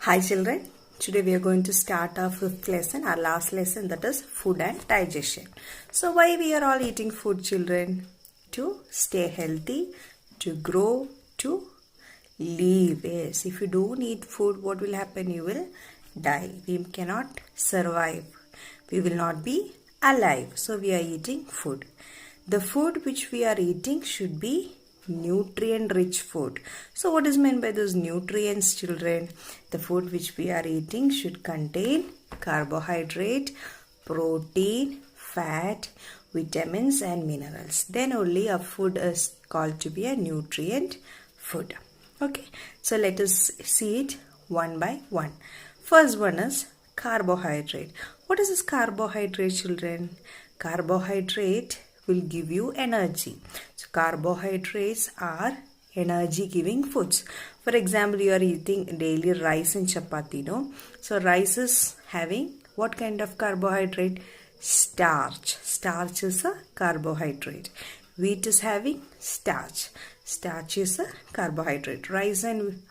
Hi children, today we are going to start our fifth lesson, our last lesson, that is food and digestion. So why we are all eating food, children? To stay healthy, to grow, to live. Yes, if you don't eat food, what will happen? You will die. We cannot survive. We will not be alive. So we are eating food. The food which we are eating should be nutrient rich food. So what is meant by those nutrients, children? The food which we are eating should contain carbohydrate, protein, fat, vitamins and minerals. Then only a food is called to be a nutrient food. Okay, so let us see it one by one. First one is carbohydrate. What is this carbohydrate, children? Carbohydrate will give you energy. So carbohydrates are energy giving foods. For example, you are eating daily rice and chapati, no? So rice is having what kind of carbohydrate? Starch. Starch is a carbohydrate. Wheat is having starch. Starch is a carbohydrate. Rice and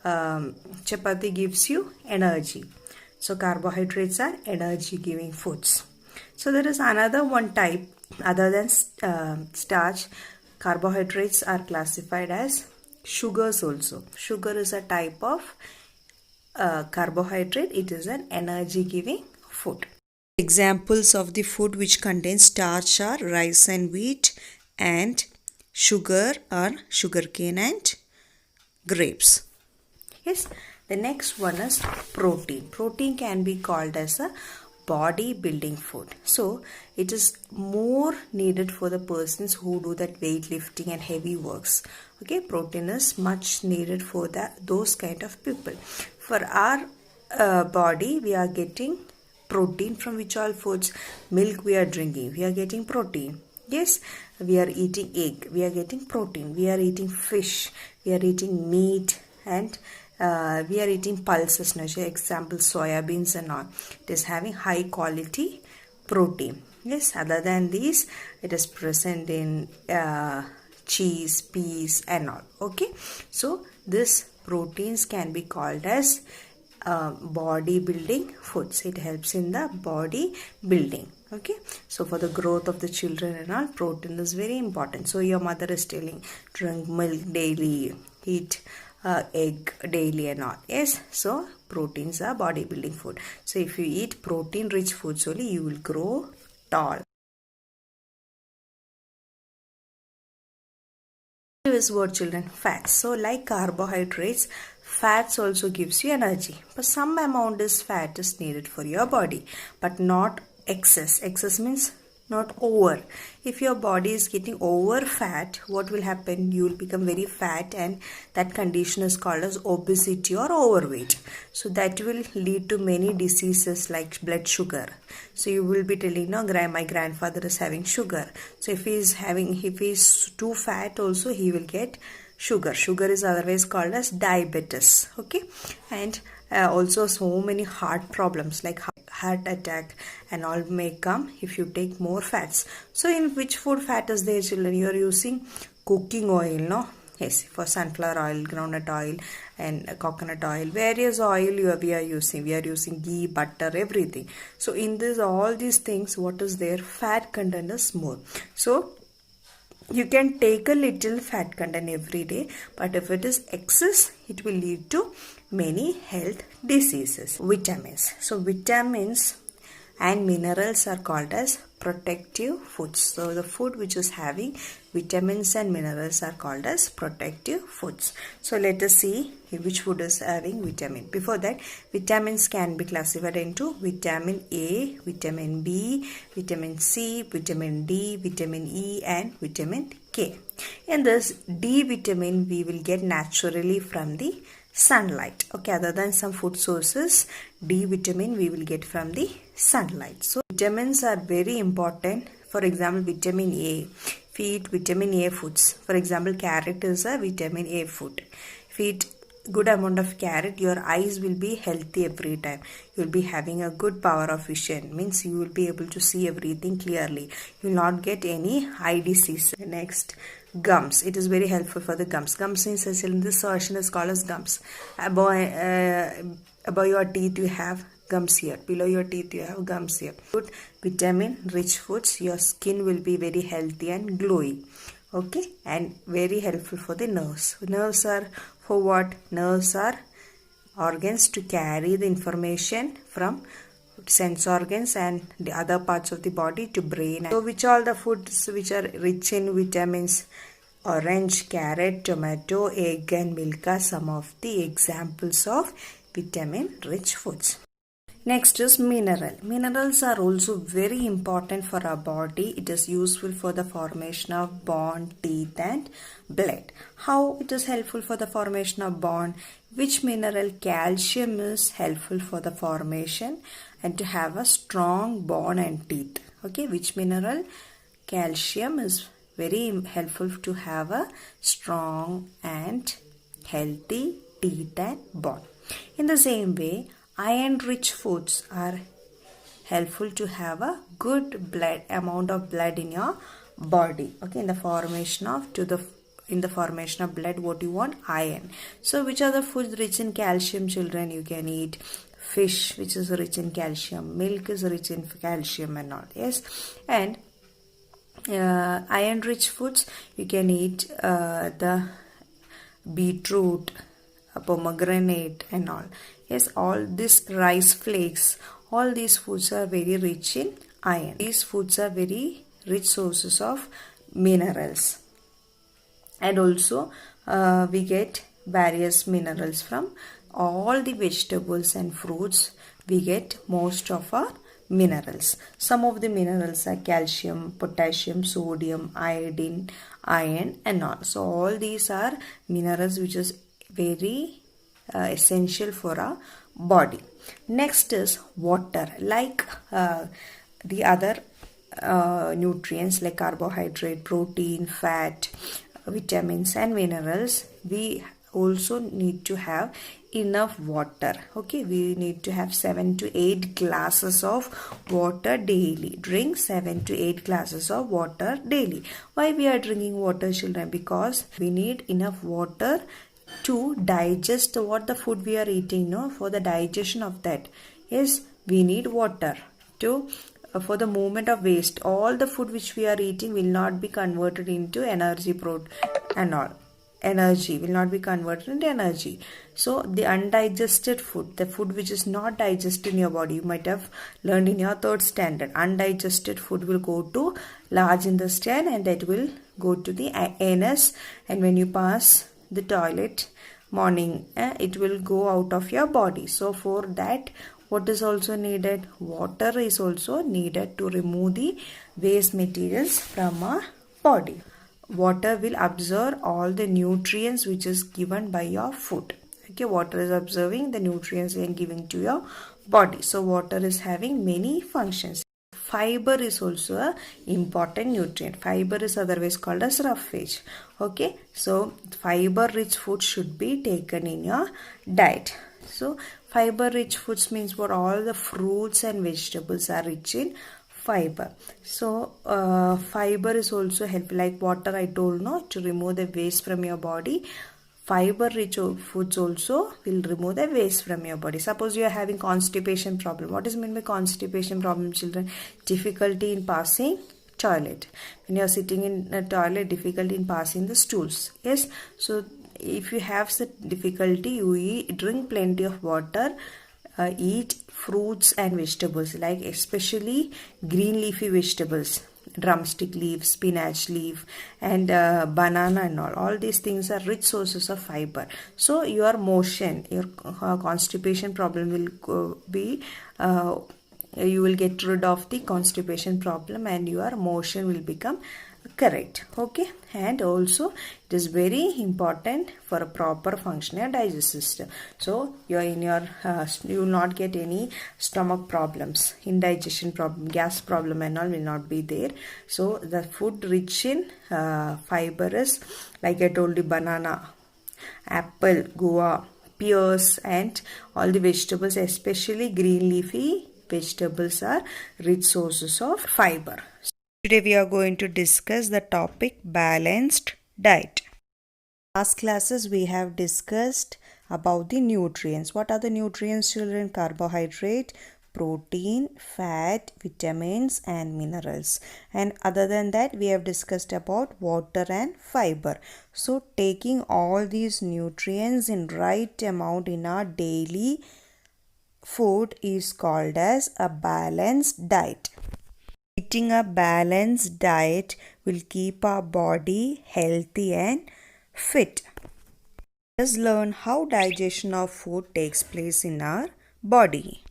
chapati gives you energy. So carbohydrates are energy giving foods. So there is another one type other than starch. Carbohydrates are classified as sugars also. Sugar is a type of carbohydrate. It is an energy giving food. Examples of the food which contains starch are rice and wheat, and sugar are sugarcane and grapes. Yes, the next one is protein. Protein can be called as a body building food. So it is more needed for the persons who do that weightlifting and heavy works. Okay, protein is much needed for those kind of people. For our body, we are getting protein from which all foods? Milk we are drinking, we are getting protein. Yes, we are eating egg, we are getting protein. We are eating fish, we are eating meat, and we are eating pulses, no? Example, soyabeans and all. It is having high quality protein. Yes, other than these, it is present in cheese, peas and all. Okay, so this proteins can be called as body building foods. It helps in the body building. Okay, so for the growth of the children and all, protein is very important. So your mother is telling, drink milk daily, eat egg daily and all. Yes, so proteins are bodybuilding food. So if you eat protein rich foods only, you will grow tall. Is what, children? Fats. So like carbohydrates, fats also gives you energy, but some amount is fat is needed for your body, but not excess. Excess means not over. If your body is getting over fat, what will happen? You will become very fat, and that condition is called as obesity or overweight. So that will lead to many diseases like blood sugar. So you will be telling, no, my grandfather is having sugar. So if he is too fat also, he will get sugar. Sugar is otherwise called as diabetes. Okay, and also so many heart problems like heart attack and all may come if you take more fats. So in which food fat is there, children? You are using cooking oil, no? Yes, for sunflower oil, groundnut oil and coconut oil, various oil we are using. We are using ghee, butter, everything. So in this, all these things, what is there? Fat content is more. So you can take a little fat content every day, but if it is excess, it will lead to many health diseases. Vitamins. So vitamins and minerals are called as protective foods. So the food which is having vitamins and minerals are called as protective foods. So let us see which food is having vitamin. Before that, vitamins can be classified into vitamin A, vitamin B, vitamin C, vitamin D, vitamin E and vitamin K. In this D vitamin we will get naturally from the sunlight. Okay, other than some food sources, D vitamin we will get from the sunlight. So vitamins are very important. For example, vitamin A. If you eat vitamin A foods, for example, carrot is a vitamin A food. If you eat good amount of carrot, your eyes will be healthy every time. You will be having a good power of vision. Means you will be able to see everything clearly. You will not get any eye disease. Next, gums. It is very helpful for the gums. Gums in this version is called as gums. above your teeth you have gums here, below your teeth you have gums here. Good vitamin rich foods, your skin will be very healthy and glowy. Okay, and very helpful for the nerves. Nerves are for what? Nerves are organs to carry the information from sense organs and the other parts of the body to brain. So which all the foods which are rich in vitamins? Orange, carrot, tomato, egg and milk are some of the examples of vitamin rich foods. Next is mineral. Minerals are also very important for our body. It is useful for the formation of bone, teeth and blood. How it is helpful for the formation of bone? Which mineral? Calcium is helpful for the formation and to have a strong bone and teeth. Okay, which mineral? Calcium is very helpful to have a strong and healthy teeth and bone. In the same way, iron rich foods are helpful to have a good amount of blood in your body. Okay, in the formation of blood, what you want? Iron. So which are the foods rich in calcium, children? You can eat fish, which is rich in calcium. Milk is rich in calcium and all. Yes, and iron rich foods, you can eat the beetroot, pomegranate and all. Yes, all this rice flakes, all these foods are very rich in iron. These foods are very rich sources of minerals. And also we get various minerals from all the vegetables and fruits. We get most of our minerals. Some of the minerals are calcium, potassium, sodium, iodine, iron and all. So all these are minerals which is very essential for our body. Next is water. Like the other nutrients like carbohydrate, protein, fat, vitamins and minerals, we also need to have enough water. Okay, we need to have 7 to 8 glasses of water daily. Drink 7 to 8 glasses of water daily. Why we are drinking water, children? Because we need enough water to digest what the food we are eating. No, for the digestion of that, yes, we need water to for the movement of waste. All the food which we are eating will not be converted into energy and all. Energy will not be converted into energy. So the undigested food, the food which is not digested in your body, you might have learned in your 3rd standard, undigested food will go to large intestine and that will go to the anus, and when you pass the toilet morning, it will go out of your body. So for that, what is also needed? Water is also needed to remove the waste materials from our body. Water will absorb all the nutrients which is given by your food. Okay, water is absorbing the nutrients and giving to your body. So water is having many functions. Fiber is also an important nutrient. Fiber is otherwise called as roughage. Okay, so fiber rich food should be taken in your diet. So fiber rich foods means what? All the fruits and vegetables are rich in fiber. So fiber is also helpful, like water I told, no, to remove the waste from your body. Fiber rich foods also will remove the waste from your body. Suppose you are having constipation problem. What is meant by constipation problem, children? Difficulty in passing toilet. When you are sitting in a toilet, difficulty in passing the stools. Yes, so if you have such difficulty, you drink plenty of water, eat fruits and vegetables, like especially green leafy vegetables, drumstick leaf, spinach leaf and banana and all these things are rich sources of fiber. So your motion, your constipation problem will be you will get rid of the constipation problem and your motion will become correct. Okay, and also it is very important for a proper functioning digestive system. So you will not get any stomach problems, indigestion problem, gas problem and all will not be there. So the food rich in fiber is, like I told you, banana, apple, guava, pears and all the vegetables, especially green leafy vegetables, are rich sources of fiber. Today we are going to discuss the topic balanced diet. Last classes we have discussed about the nutrients. What are the nutrients, children? Carbohydrate, protein, fat, vitamins and minerals. And other than that, we have discussed about water and fiber. So taking all these nutrients in right amount in our daily food is called as a balanced diet. Eating a balanced diet will keep our body healthy and fit. Let's learn how digestion of food takes place in our body.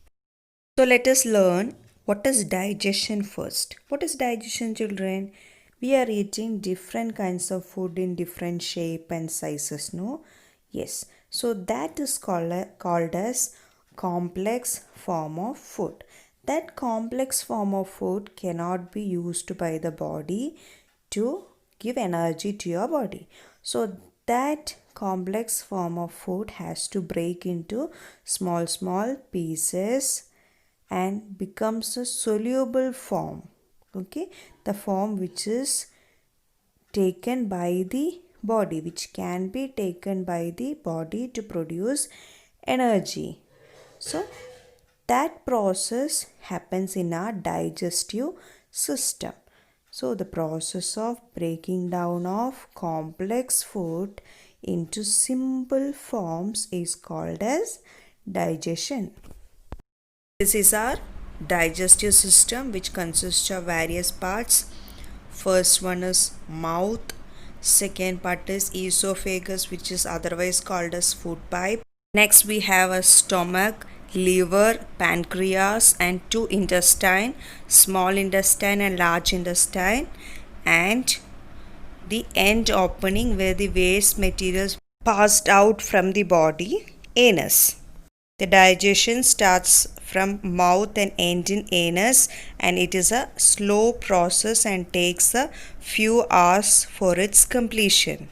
So let us learn what is digestion first. What is digestion, children? We are eating different kinds of food in different shape and sizes, no? Yes. So that is called as complex form of food. That complex form of food cannot be used by the body to give energy to your body. So that complex form of food has to break into small pieces and becomes a soluble form. Okay, the form which is taken by the body, which can be taken by the body to produce energy. So that process happens in our digestive system. So the process of breaking down of complex food into simple forms is called as digestion. This is our digestive system, which consists of various parts. First one is mouth. Second part is esophagus, which is otherwise called as food pipe. Next we have a stomach, liver, pancreas and two intestine, small intestine and large intestine, and the end opening where the waste materials passed out from the body, anus. The digestion starts from mouth and ends in anus, and it is a slow process and takes a few hours for its completion.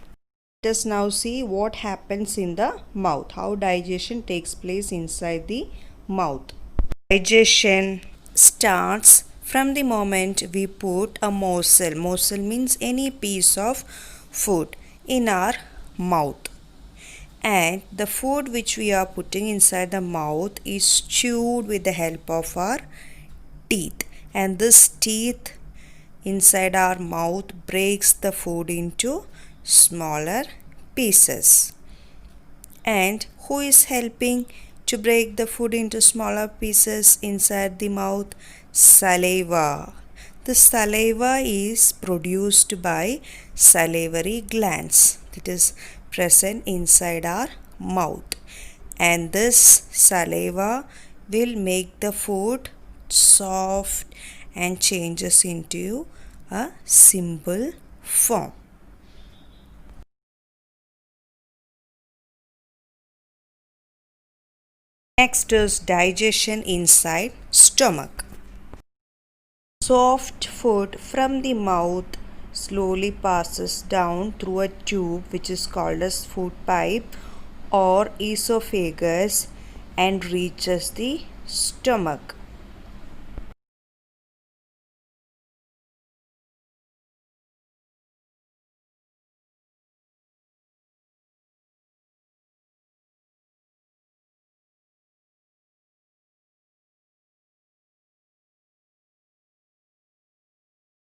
Let us now see what happens in the mouth, how digestion takes place inside the mouth. Digestion starts from the moment we put a morsel. Morsel means any piece of food in our mouth. And the food which we are putting inside the mouth is chewed with the help of our teeth. And this teeth inside our mouth breaks the food into smaller pieces. And who is helping to break the food into smaller pieces inside the mouth? Saliva. The saliva is produced by salivary glands, that is present inside our mouth, and this saliva will make the food soft and changes into a simple form. Next is digestion inside stomach. Soft food from the mouth slowly passes down through a tube which is called as food pipe or esophagus and reaches the stomach.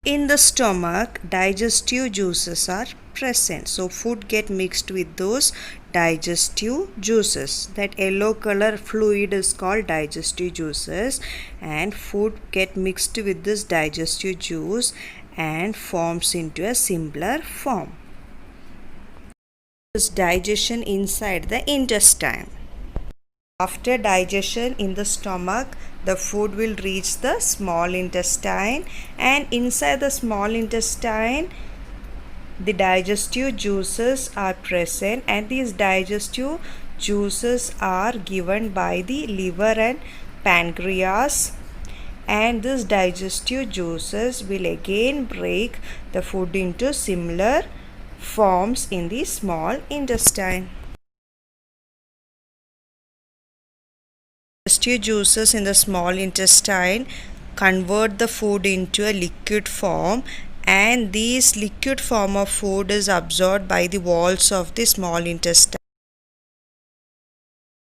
In the stomach, digestive juices are present. So food get mixed with those digestive juices. That yellow color fluid is called digestive juices, and food get mixed with this digestive juice and forms into a simpler form. This digestion inside the intestine. After digestion in the stomach, the food will reach the small intestine, and inside the small intestine the digestive juices are present, and these digestive juices are given by the liver and pancreas, and these digestive juices will again break the food into similar forms in the small intestine. Digestive juices in the small intestine convert the food into a liquid form, and this liquid form of food is absorbed by the walls of the small intestine.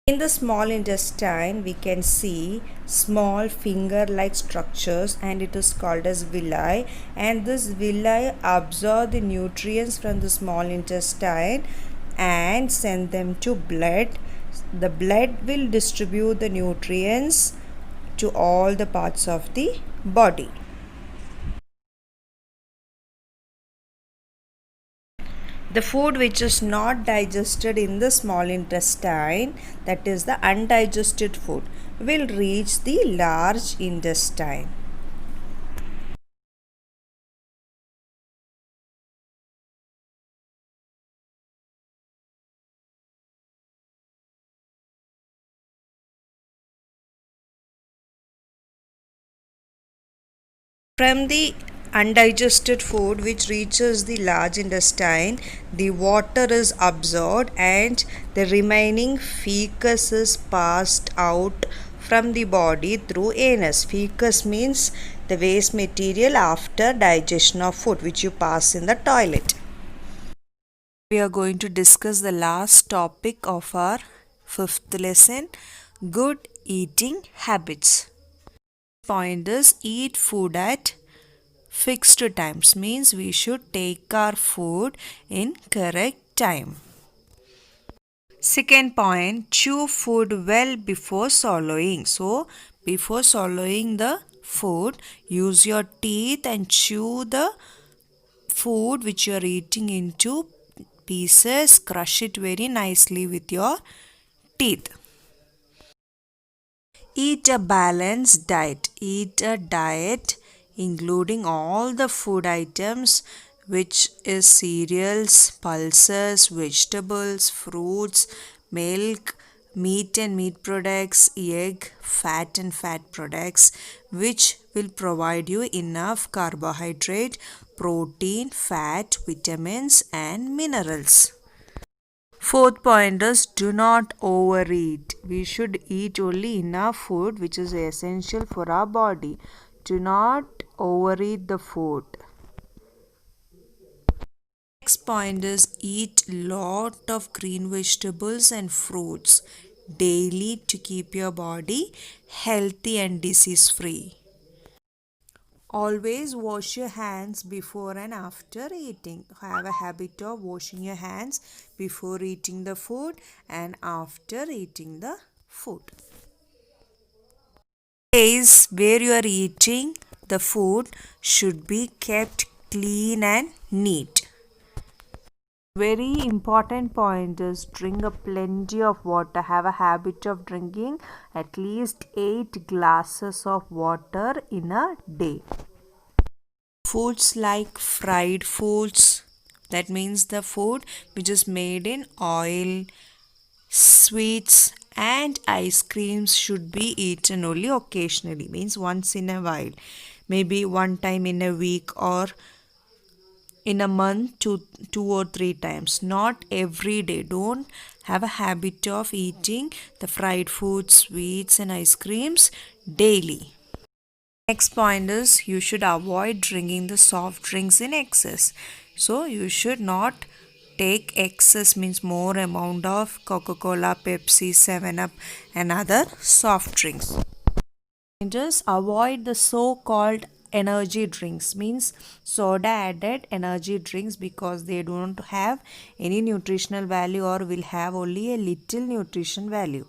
In the small intestine, we can see small finger-like structures, and it is called as villi. And this villi absorb the nutrients from the small intestine and send them to blood. The blood will distribute the nutrients to all the parts of the body. The food which is not digested in the small intestine, that is the undigested food, will reach the large intestine. From the undigested food which reaches the large intestine, the water is absorbed and the remaining fecus is passed out from the body through anus. Fecus means the waste material after digestion of food which you pass in the toilet. We are going to discuss the last topic of our fifth lesson, good eating habits. Point is, eat food at fixed times, means we should take our food in correct time. Second point, chew food well before swallowing. So before swallowing the food, use your teeth and chew the food which you are eating into pieces. Crush it very nicely with your teeth. Eat a balanced diet. Eat a diet including all the food items, which is cereals, pulses, vegetables, fruits, milk, meat and meat products, egg, fat and fat products, which will provide you enough carbohydrate, protein, fat, vitamins and minerals. Fourth point is, do not overeat. We should eat only enough food which is essential for our body. Do not overeat the food. Next point is, eat lot of green vegetables and fruits daily to keep your body healthy and disease free. Always wash your hands before and after eating. Have a habit of washing your hands before eating the food and after eating the food. Place where you are eating the food should be kept clean and neat. Very important point is, drink a plenty of water. Have a habit of drinking at least 8 glasses of water in a day. Foods like fried foods, that means the food which is made in oil, sweets and ice creams should be eaten only occasionally, means once in a while, maybe one time in a week or in a month, two or three times, not every day. Don't have a habit of eating the fried foods, sweets and ice creams daily. Next point is, you should avoid drinking the soft drinks in excess. So you should not take excess, means more amount of Coca-Cola, Pepsi, 7-Up and other soft drinks. Just avoid the so-called energy drinks, means soda added energy drinks, because they don't have any nutritional value or will have only a little nutrition value.